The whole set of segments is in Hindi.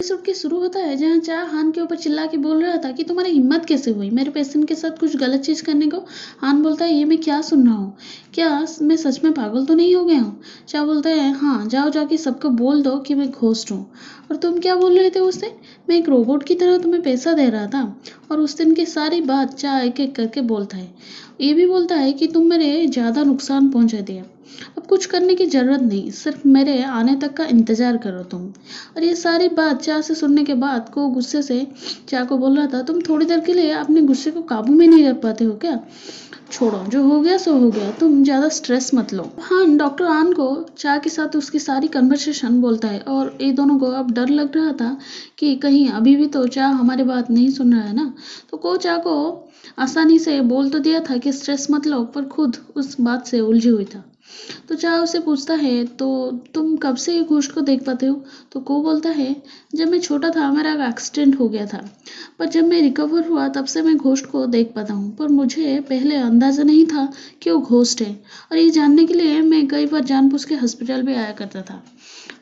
एपिसोड के शुरू होता है जहाँ चा हान के ऊपर चिल्ला के बोल रहा था कि तुम्हारी हिम्मत कैसे हुई मेरे पेशेंट के साथ कुछ गलत चीज करने को। हान बोलता है ये मैं क्या सुन रहा हूँ, क्या मैं सच में पागल तो नहीं हो गया हूँ। चा बोलता है हाँ जाओ जाके सबको बोल दो कि मैं घोस्ट हूँ। और तुम क्या बोल रहे थे उस दिन, मैं एक रोबोट की तरह तुम्हें पैसा दे रहा था। और उस दिन की सारी बात चा एक एक करके बोलता है। ये भी बोलता है कि तुम मेरे ज़्यादा नुकसान पहुंचा दिया, अब कुछ करने की ज़रूरत नहीं, सिर्फ मेरे आने तक का इंतज़ार करो तुम। और ये सारी बात चा से सुनने के बाद को गुस्से से चा को बोल रहा था तुम थोड़ी देर के लिए अपने गुस्से को काबू में नहीं रख पाते हो क्या। छोड़ो जो हो गया सो हो गया, तुम ज़्यादा स्ट्रेस मत लो। हाँ डॉक्टर आन को चा के साथ उसकी सारी कन्वर्सेशन बोलता है और ये दोनों को अब डर लग रहा था कि कहीं अभी भी तो चा हमारी बात नहीं सुन रहा है ना। तो को चा को आसानी से बोल तो दिया था कि स्ट्रेस मत लो, पर खुद उस बात से उलझी हुई था। तो चाह उसे पूछता है तो तुम कब से ये घोस्ट को देख पाते हो। तो को बोलता है जब मैं छोटा था मेरा एक्सीडेंट हो गया था, पर जब मैं रिकवर हुआ तब से मैं घोस्ट को देख पाता हूँ, पर मुझे पहले अंदाज़ा नहीं था कि वो घोस्ट है। और ये जानने के लिए मैं कई बार जानबूझ के हॉस्पिटल भी आया करता था,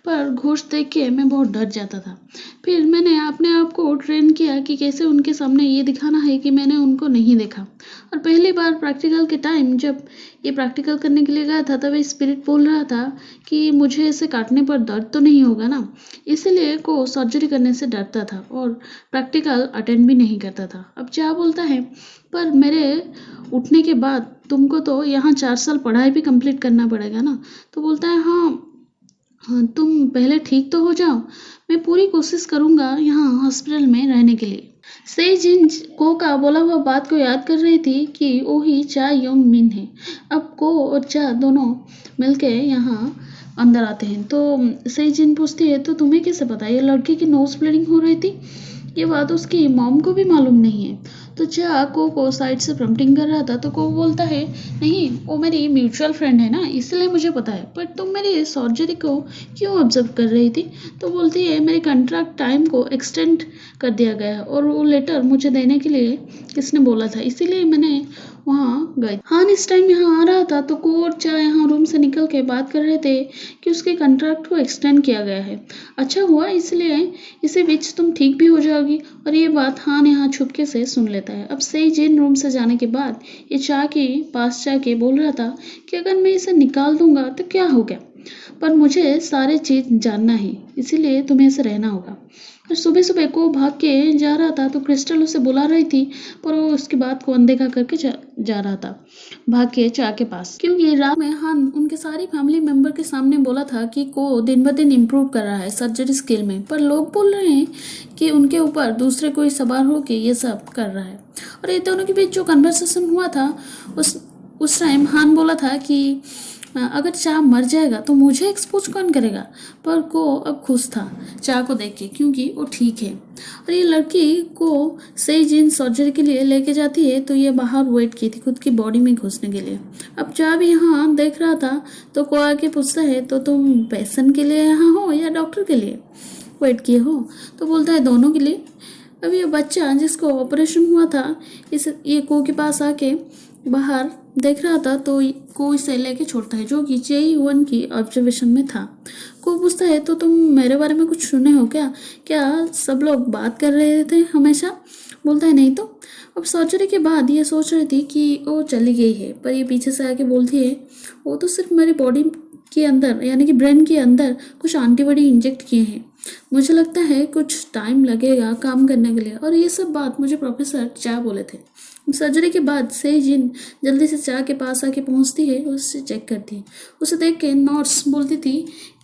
पर घोस्ट देख के मैं बहुत डर जाता था। फिर मैंने अपने आप को ट्रेन किया कि कैसे उनके सामने ये दिखाना है कि मैंने उनको नहीं देखा। और पहली बार प्रैक्टिकल के टाइम जब ये प्रैक्टिकल करने के लिए गया था तब स्पिरिट बोल रहा था कि मुझे इसे काटने पर दर्द तो नहीं होगा ना, इसलिए को सर्जरी करने से डरता था और प्रैक्टिकल अटेंड भी नहीं करता था। अब क्या बोलता है पर मेरे उठने के बाद तुमको तो यहाँ 4 साल पढ़ाई भी कंप्लीट करना पड़ेगा ना। तो बोलता है हाँ हाँ तुम पहले ठीक तो हो जाओ, मैं पूरी कोशिश करूँगा यहाँ हॉस्पिटल में रहने के लिए। से जिन को का बोला हुआ बात को याद कर रही थी कि वो ही चा योंग मिन है। अब को और चा दोनों मिलके यहाँ अंदर आते हैं तो से जिन पूछती है तो तुम्हें कैसे पता ये लड़की की नोज ब्लीडिंग हो रही थी। ये बात उसकी मॉम को भी मालूम नहीं है। तो चा को साइड से प्रम्पटिंग कर रहा था तो को बोलता है नहीं वो मेरी म्यूचुअल फ्रेंड है ना, इसलिए मुझे पता है, पर तुम मेरी सर्जरी को क्यों ऑब्जर्व कर रही थी। तो बोलती है मेरे कॉन्ट्रैक्ट टाइम को एक्सटेंड कर दिया गया है और वो लेटर मुझे देने के लिए किसने बोला था, इसीलिए मैंने वहाँ गई। हाँ इस टाइम यहाँ आ रहा था तो को और चा यहाँ रूम से निकल के बात कर रहे थे कि उसके कॉन्ट्रैक्ट को एक्सटेंड किया गया है। अच्छा हुआ, इसलिए इसी बीच तुम ठीक भी हो जाओगी। और ये बात हान यहाँ छुपके से सुन लेता है। अब से जिन रूम से जाने के बाद ये चा के पास जाके बोल रहा था कि अगर मैं इसे निकाल दूंगा तो क्या हो गया, पर मुझे सारे चीज जानना है, इसीलिए तुम्हें ऐसे रहना होगा। और सुबह सुबह को भाग के जा रहा था तो क्रिस्टल उसे बुला रही थी, पर वो उसकी बात को अनदेखा करके जा रहा था भाग के चा के पास, क्योंकि रात में हान उनके सारी फैमिली मेंबर के सामने बोला था कि को दिन ब दिन इम्प्रूव कर रहा है सर्जरी स्किल में, पर लोग बोल रहे हैं कि उनके ऊपर दूसरे कोई सवार हो के ये सब कर रहा है। और ये दोनों के बीच जो कन्वर्सेशन हुआ था उस टाइम हान बोला था कि अगर चा मर जाएगा तो मुझे एक्सपोज कौन करेगा। पर को अब खुश था चा को देख के क्योंकि वो ठीक है। और ये लड़की को सही जीन सर्जरी के लिए लेके जाती है तो ये बाहर वेट की थी खुद की बॉडी में घुसने के लिए। अब चा भी यहाँ देख रहा था तो को आके पूछता है तो तुम पेशेंट के लिए यहाँ हो या डॉक्टर के लिए वेट किए हो। तो बोलता है दोनों के लिए। अब ये बच्चा जिसको ऑपरेशन हुआ था ये को के पास आके बाहर देख रहा था तो को इसे लेके छोड़ता है जो कि J1 की ऑब्जर्वेशन में था। को पूछता है तो तुम मेरे बारे में कुछ सुने हो क्या, क्या सब लोग बात कर रहे थे हमेशा। बोलता है नहीं तो। अब सर्जरी के बाद ये सोच रही थी कि वो चली गई है, पर ये पीछे से आके बोलती है वो तो सिर्फ मेरी बॉडी के अंदर यानी कि ब्रेन के अंदर कुछ एंटीबॉडी इंजेक्ट किए हैं, मुझे लगता है कुछ टाइम लगेगा काम करने के लिए। और ये सब बात मुझे प्रोफेसर चा बोले थे। सर्जरी के बाद से जिन जल्दी से चा के पास आके पहुंचती है, उससे चेक करती है। उसे देख के नर्स बोलती थी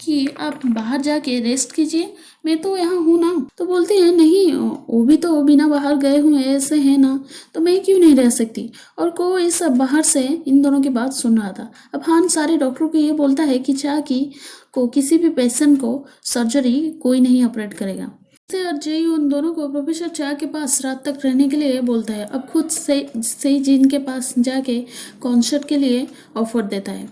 कि आप बाहर जाके रेस्ट कीजिए, मैं तो यहाँ हूँ ना। तो बोलती है नहीं वो भी तो बिना बाहर गए हुए ऐसे है ना, तो मैं क्यों नहीं रह सकती। और को ये सब बाहर से इन दोनों की बात सुन रहा था। अब हान सारे डॉक्टरों को ये बोलता है कि चा की को किसी भी पेशेंट को सर्जरी कोई नहीं ऑपरेट करेगा। और जेई उन दोनों को प्रोफेसर चा के पास रात तक रहने के लिए बोलता है। अब खुद से जिन के पास जाके कॉन्सर्ट के लिए ऑफर देता है।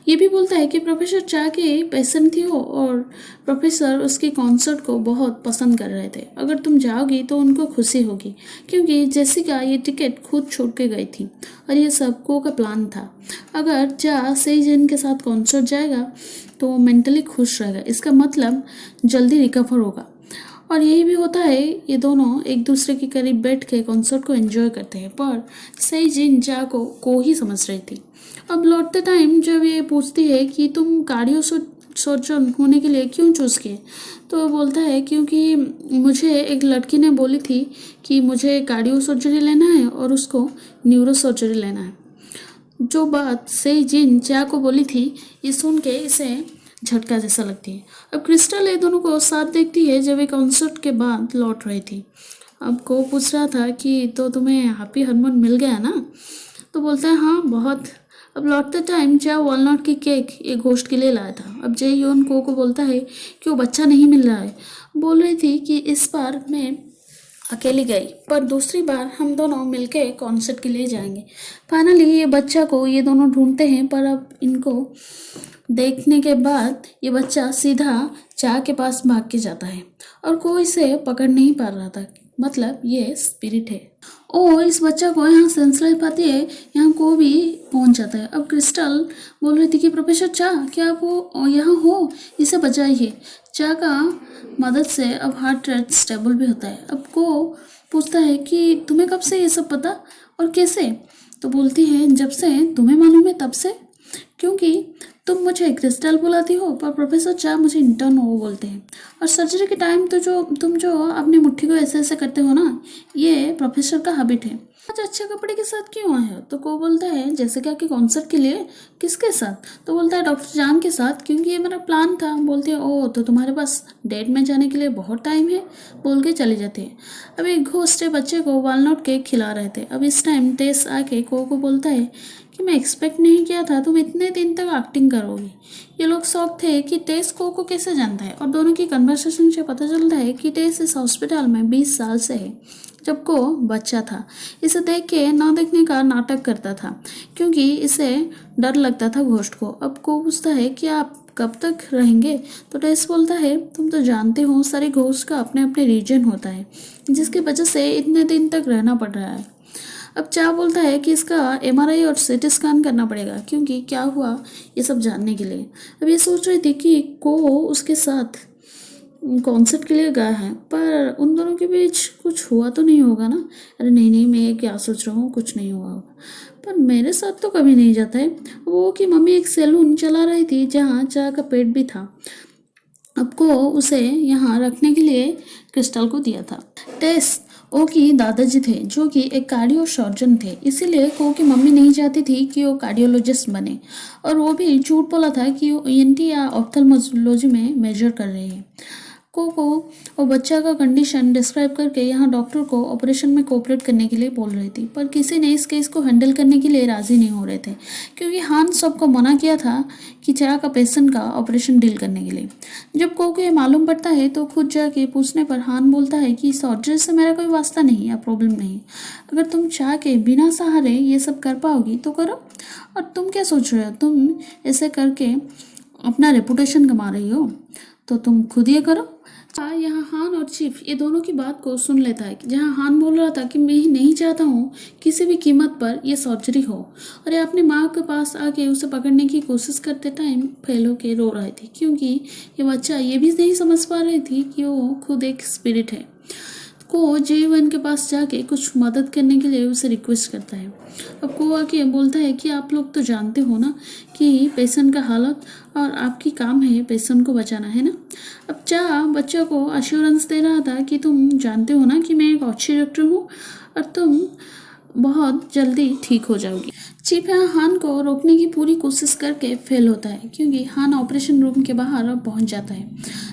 ये भी बोलता है कि प्रोफेसर चा के पेशेंट थी वो और प्रोफेसर उसके कॉन्सर्ट को बहुत पसंद कर रहे थे, अगर तुम जाओगी तो उनको खुशी होगी, क्योंकि जेसिका ये टिकट खुद छोड़ के गई थी और ये सब को का प्लान था। अगर चा से जिन के साथ कॉन्सर्ट जाएगा तो मेंटली खुश रहेगा, इसका मतलब जल्दी रिकवर होगा। और यही भी होता है, ये दोनों एक दूसरे के करीब बैठ के कॉन्सर्ट को एंजॉय करते हैं, पर सही जिन चा को ही समझ रही थी। अब लौटते टाइम जब ये पूछती है कि तुम कार्डियो सर्जन होने के लिए क्यों चूज़ किए, तो वो बोलता है क्योंकि मुझे एक लड़की ने बोली थी कि मुझे कार्डियो सर्जरी लेना है और उसको न्यूरो सर्जरी लेना है। जो बात सही जिन चा को बोली थी, ये सुन के इसे झटका जैसा लगती है। अब क्रिस्टल ये दोनों को साथ देखती है जब एक कॉन्सर्ट के बाद लौट रही थी। अब को पूछ रहा था कि तो तुम्हें हैप्पी हरमोन मिल गया ना, तो बोलता है हाँ बहुत। अब लौटते टाइम चा वॉलनट की केक एक घोस्ट के लिए लाया था। अब जय योन को बोलता है कि वो बच्चा नहीं मिल रहा है। बोल रही थी कि इस बार मैं अकेली गई, पर दूसरी बार हम दोनों मिलके कॉन्सर्ट के लिए जाएंगे। फाइनली ये बच्चा को ये दोनों ढूंढते हैं, पर अब इनको देखने के बाद ये बच्चा सीधा चा के पास भाग के जाता है और कोई इसे पकड़ नहीं पा रहा था, मतलब ये स्पिरिट है। ओ इस बच्चा को यहाँ सेंसलेस पाती है, यहाँ को भी पहुँच जाता है। अब क्रिस्टल बोल रही थी कि प्रोफेसर चा क्या आप वो यहाँ हो, इसे बचाइए। चा का मदद से अब हार्ट रेट स्टेबल भी होता है। अब को पूछता है कि तुम्हें कब से ये सब पता और कैसे, तो बोलती है जब से तुम्हें मालूम है तब से, क्योंकि तुम मुझे क्रिस्टल बुलाती हो पर प्रोफेसर चा मुझे इंटर्न वो बोलते हैं। और सर्जरी के टाइम तो तुम जो अपनी मुट्ठी को ऐसे ऐसे करते हो ना, ये प्रोफेसर का हैबिट है। आज अच्छे कपड़े के साथ क्यों आए हो, तो को बोलता है जैसे क्या कि कॉन्सर्ट के लिए। किसके साथ, तो बोलता है डॉक्टर जान के साथ, क्योंकि ये मेरा प्लान था। बोलते हैं ओ तो तुम्हारे पास डेट में जाने के लिए बहुत टाइम है, बोल के चली जाती है। अब एक घोस्ट बच्चे को वालनट केक खिला रहे थे। अब इस टाइम टेस आके को बोलता है कि मैं एक्सपेक्ट नहीं किया था तुम इतने दिन तक एक्टिंग करोगी। ये लोग शौक थे कि टेस को कैसे जानता है, और दोनों की कन्वर्सेशन से पता चलता है कि टेस इस हॉस्पिटल में 20 साल से है, जब को बच्चा था। इसे देख के ना देखने का नाटक करता था, क्योंकि इसे डर लगता था घोस्ट को। अब को पूछता है कि आप कब तक रहेंगे, तो टेस बोलता है तुम तो जानते हो सारे घोस्ट का अपने अपने रीजन होता है, जिसकी वजह से इतने दिन तक रहना पड़ रहा है। अब चा बोलता है कि इसका एमआरआई और सीटी स्कैन करना पड़ेगा, क्योंकि क्या हुआ ये सब जानने के लिए। अब ये सोच रही थी कि को उसके साथ कॉन्सर्ट के लिए गया है, पर उन दोनों के बीच कुछ हुआ तो नहीं होगा ना। अरे नहीं, मैं क्या सोच रहा हूँ, कुछ नहीं हुआ होगा, पर मेरे साथ तो कभी नहीं जाता है। वो कि मम्मी एक सैलून चला रही थी जहाँ चा का पेट भी था। अब को उसे यहाँ रखने के लिए क्रिस्टल को दिया था। टेस ओ की दादाजी थे, जो कि एक कार्डियो सर्जन थे, इसीलिए को की मम्मी नहीं चाहती थी कि वो कार्डियोलॉजिस्ट बने, और वो भी झूठ बोला था कि वो ईएनटी या ऑप्थेल्मोलॉजी में मेजर कर रही है। को और बच्चा का कंडीशन डिस्क्राइब करके यहाँ डॉक्टर को ऑपरेशन में कोऑपरेट करने के लिए बोल रही थी, पर किसी ने इस केस को हैंडल करने के लिए राजी नहीं हो रहे थे, क्योंकि हान सबको मना किया था कि चा का पेशेंट का ऑपरेशन डील करने के लिए। जब को ये मालूम पड़ता है तो खुद जाके पूछने पर हान बोलता है कि सर्जरी से मेरा कोई वास्ता नहीं या प्रॉब्लम नहीं, अगर तुम चाह के बिना सहारे ये सब कर पाओगी तो करो। और तुम क्या सोच रहे हो, तुम ऐसे करके अपना रेपुटेशन कमा रही हो, तो तुम खुद ये करो। यहाँ हान और चीफ ये दोनों की बात को सुन लेता है, जहाँ हान बोल रहा था कि मैं नहीं चाहता हूँ किसी भी कीमत पर यह सर्जरी हो, और ये अपनी माँ के पास आके उसे पकड़ने की कोशिश करते टाइम फेल होके रो रही थी, क्योंकि ये बच्चा ये भी नहीं समझ पा रही थी कि वो खुद एक स्पिरिट है। को जेवन के पास जाके कुछ मदद करने के लिए उसे रिक्वेस्ट करता है। अब को आके बोलता है कि आप लोग तो जानते हो ना कि पेशेंट का हालत, और आपकी काम है पेशेंट को बचाना, है ना। अब चा बच्चा को अश्योरेंस दे रहा था कि तुम जानते हो ना कि मैं एक अच्छी डॉक्टर हूँ और तुम बहुत जल्दी ठीक हो जाओगी। चीफ यहाँ हान को रोकने की पूरी कोशिश करके फेल होता है, क्योंकि हान ऑपरेशन रूम के बाहर पहुंच जाता है।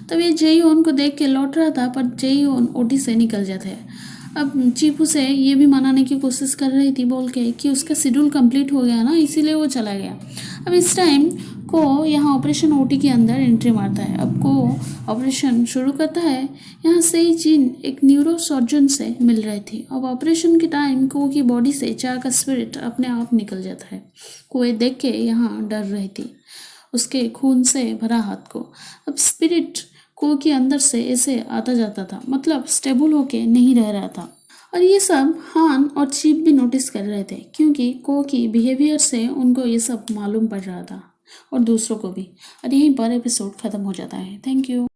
तब ये जेईओन को देख के लौट रहा था, पर जेईओन ओटी से निकल जाता है। अब चीफ उसे ये भी मनाने की कोशिश कर रही थी, बोल के कि उसका शेड्यूल कंप्लीट हो गया ना, इसीलिए वो चला गया। अब इस टाइम को यहाँ ऑपरेशन ओटी के अंदर एंट्री मारता है। अब को ऑपरेशन शुरू करता है। यहाँ से ही जिन एक न्यूरो सर्जन से मिल रही थी। अब ऑपरेशन के टाइम को की बॉडी से चा का स्पिरिट अपने आप निकल जाता है। को ये देख के यहाँ डर रही थी, उसके खून से भरा हाथ को। अब स्पिरिट को के अंदर से ऐसे आता जाता था, मतलब स्टेबल होके नहीं रह रहा था। और ये सब हान और चीफ भी नोटिस कर रहे थे, क्योंकि को की बिहेवियर से उनको ये सब मालूम पड़ रहा था, और दूसरों को भी। और यहीं पर एपिसोड ख़त्म हो जाता है। Thank you.